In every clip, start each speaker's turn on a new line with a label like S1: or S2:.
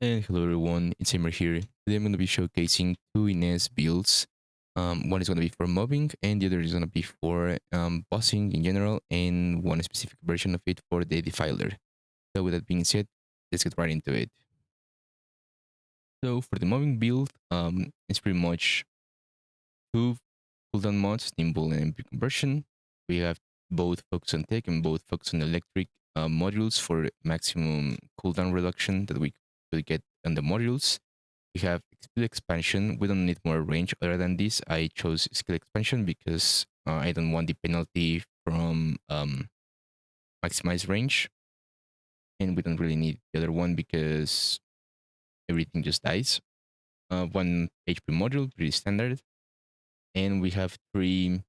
S1: And hello everyone, it's Emer here. Today I'm going to be showcasing two Ines builds. One is going to be for mobbing and the other is going to be for bossing in general and one specific version of it for the Defiler. So with that being said, let's get right into it. So for the mobbing build, it's pretty much two cooldown mods, Nimble and MP Conversion. We have both focus on tech and both focus on electric modules for maximum cooldown reduction that we could get on the modules. We have skill expansion. We don't need more range other than this. I chose skill expansion because I don't want the penalty from maximize range. And we don't really need the other one because everything just dies. One HP module, pretty standard. And we have three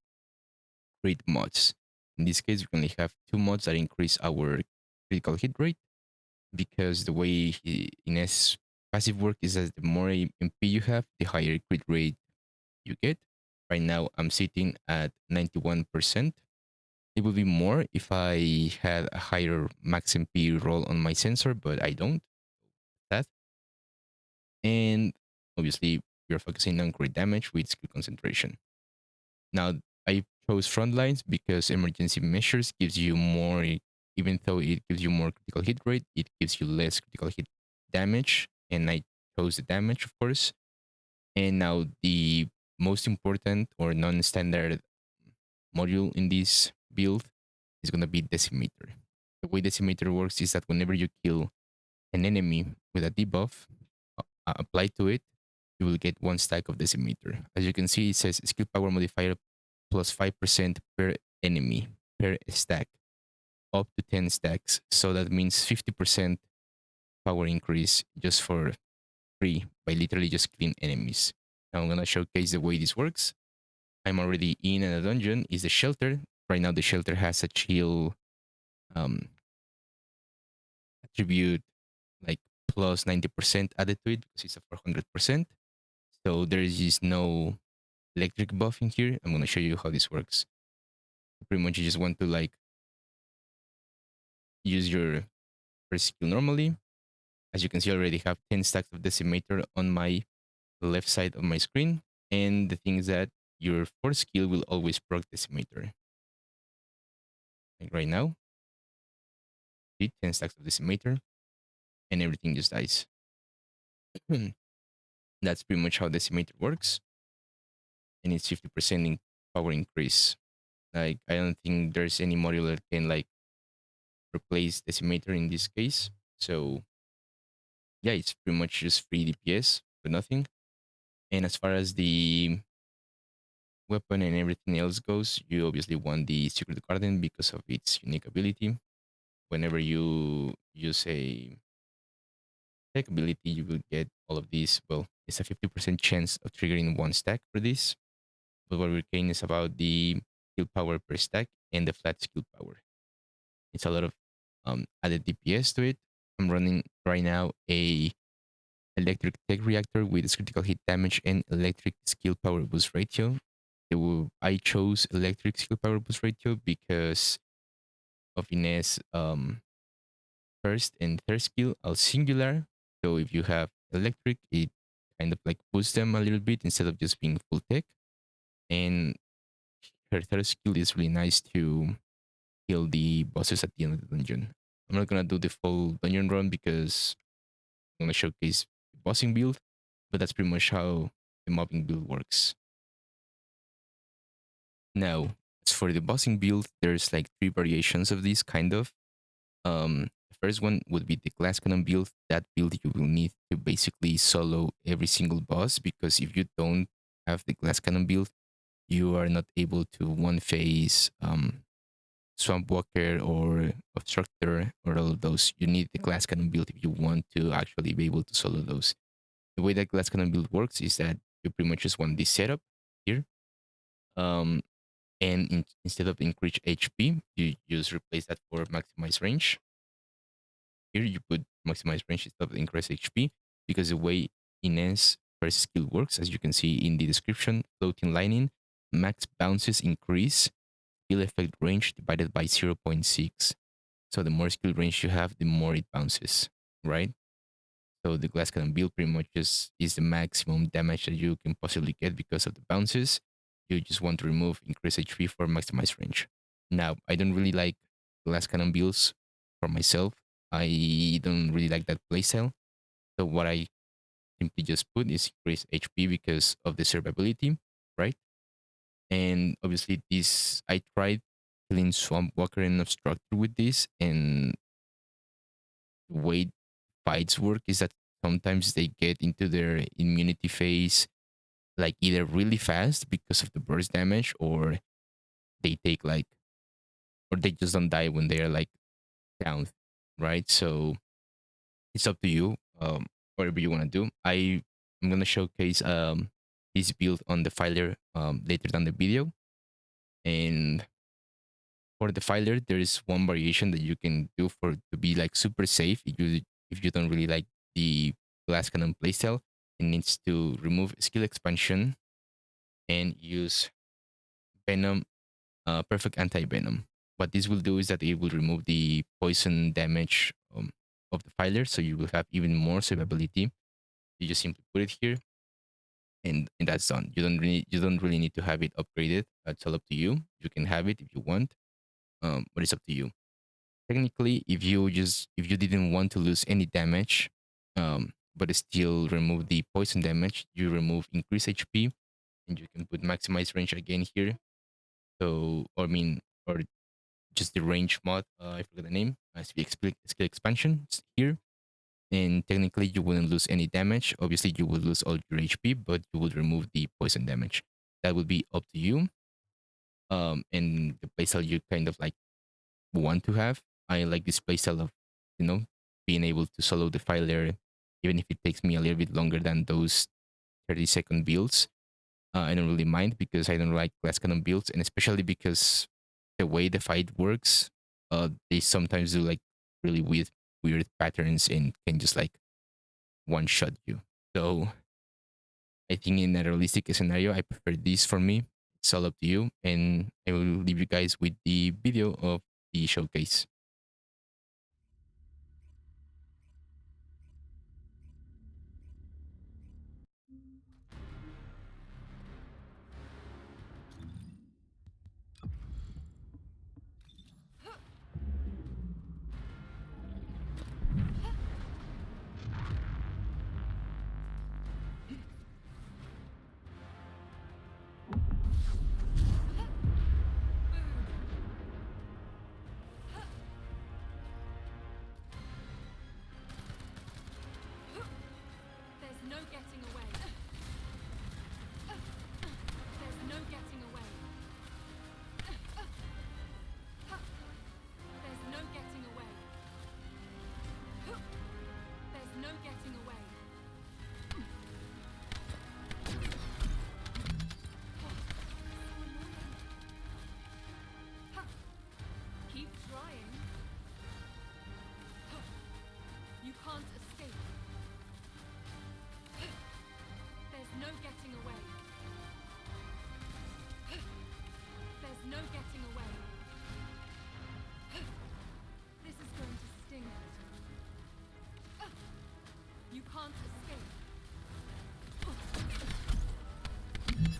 S1: crit mods. In this case, we only have two mods that increase our critical hit rate because the way Ines passive work is that the more MP you have, the higher crit rate you get. Right now, I'm sitting at 91%. It would be more if I had a higher max MP roll on my sensor, but I don't. That and obviously we're focusing on crit damage with skill concentration. Now I chose frontlines because emergency measures gives you more, even though it gives you more critical hit rate, it gives you less critical hit damage, and I chose the damage, of course. And now the most important or non-standard module in this build is going to be Decimeter. The way Decimeter works is that whenever you kill an enemy with a debuff applied to it, you will get one stack of Decimeter. As you can see, it says skill power modifier plus 5% per enemy per stack, up to 10 stacks. So that means 50% power increase just for free by literally just killing enemies. Now I'm going to showcase the way this works. I'm already in a dungeon, is the shelter. Right now the shelter has a chill um, attribute like plus 90% added to it because it's a 400%. So there is just no electric buff in here. I'm going to show you how this works. Pretty much you just want to like use your first skill normally. As you can see, I already have 10 stacks of Decimator on my left side of my screen. And the thing is that your fourth skill will always proc Decimator. Like right now, see 10 stacks of Decimator and everything just dies. That's pretty much how Decimator works. And it's 50% in power increase. Like, I don't think there's any module that can like replace Decimator in this case. So yeah, it's pretty much just free DPS for nothing. And as far as the weapon and everything else goes, you obviously want the Secret Garden because of its unique ability. Whenever you use a tech ability, you will get all of these. Well, it's a 50% chance of triggering one stack for this. But what we're caring is about the skill power per stack and the flat skill power. It's a lot of added DPS to it. I'm running right now a electric tech reactor with its critical hit damage and electric skill power boost ratio. I chose electric skill power boost ratio because of Ines first and third skill are singular. So if you have electric, it kind of like boosts them a little bit instead of just being full tech. And her third skill is really nice to kill the bosses at the end of the dungeon. I'm not gonna do the full dungeon run because I'm gonna showcase the bossing build, but that's pretty much how the mobbing build works. Now, as for the bossing build, there's like three variations of this kind of. The first one would be the glass cannon build. That build you will need to basically solo every single boss because if you don't have the glass cannon build, you are not able to one phase swamp walker or obstructor or all of those. You need the glass cannon build if you want to actually be able to solo those. The way that glass cannon build works is that you pretty much just want this setup here. Um, and instead of increase HP, you just replace that for maximize range. Here you put maximize range instead of increase HP because the way Ines first skill works, as you can see in the description, floating lightning, max bounces increase, skill effect range divided by 0.6. So the more skill range you have, the more it bounces, right? So the glass cannon build pretty much just is the maximum damage that you can possibly get because of the bounces. You just want to remove increase HP for maximize range. Now, I don't really like glass cannon builds for myself. I don't really like that playstyle. So what I simply just put is increase HP because of the survivability, right? And obviously this I tried killing Swamp Walker and Obstructor with this, and the way fights work is that sometimes they get into their immunity phase like either really fast because of the burst damage, or they take like or they just don't die when they're like down, right? So it's up to you, whatever you want to do. I'm gonna showcase this build on the filer later down the video. And for the filer, there is one variation that you can do for to be like super safe if you don't really like the glass cannon playstyle. It needs to remove skill expansion and use venom, perfect anti venom. What this will do is that it will remove the poison damage of the filer, so you will have even more survivability. You just simply put it here, and that's done. You don't really need to have it upgraded. That's all up to you. You can have it if you want, but it's up to you. Technically, if you didn't want to lose any damage, but still remove the poison damage, you remove increase HP, and you can put maximize range again here. So, or I mean, or just the range mod. I forgot the name. Skill expansion here, and technically you wouldn't lose any damage. Obviously, you would lose all your HP, but you would remove the poison damage. That would be up to you. And the playstyle you kind of like want to have. I like this playstyle of, you know, being able to solo the filer, even if it takes me a little bit longer than those 30-second builds. I don't really mind because I don't like glass cannon builds, and especially because the way the fight works, they sometimes do like really weird patterns and can just like one shot you. So I think in a realistic scenario, I prefer this for me. It's all up to you, and I will leave you guys with the video of the showcase.
S2: There's no getting away. There's no getting away. There's no getting away. There's no getting away. Keep trying. You can't escape. There's no getting away. There's no getting away. This is going to sting. You can't escape. No.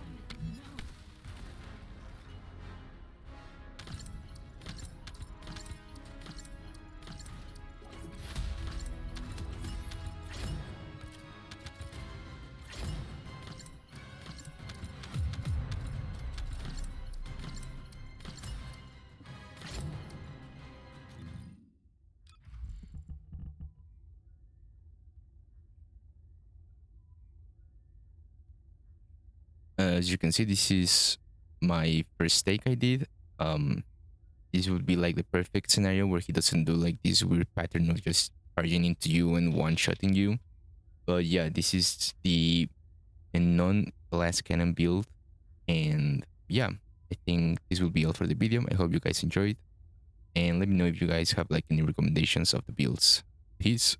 S1: As you can see, this is my first take I did. Um, this would be like the perfect scenario where he doesn't do like this weird pattern of just charging into you and one-shotting you. But yeah, this is the a non-glass cannon build. And yeah, I think this will be all for the video. I hope you guys enjoyed. And let me know if you guys have like any recommendations of the builds. Peace.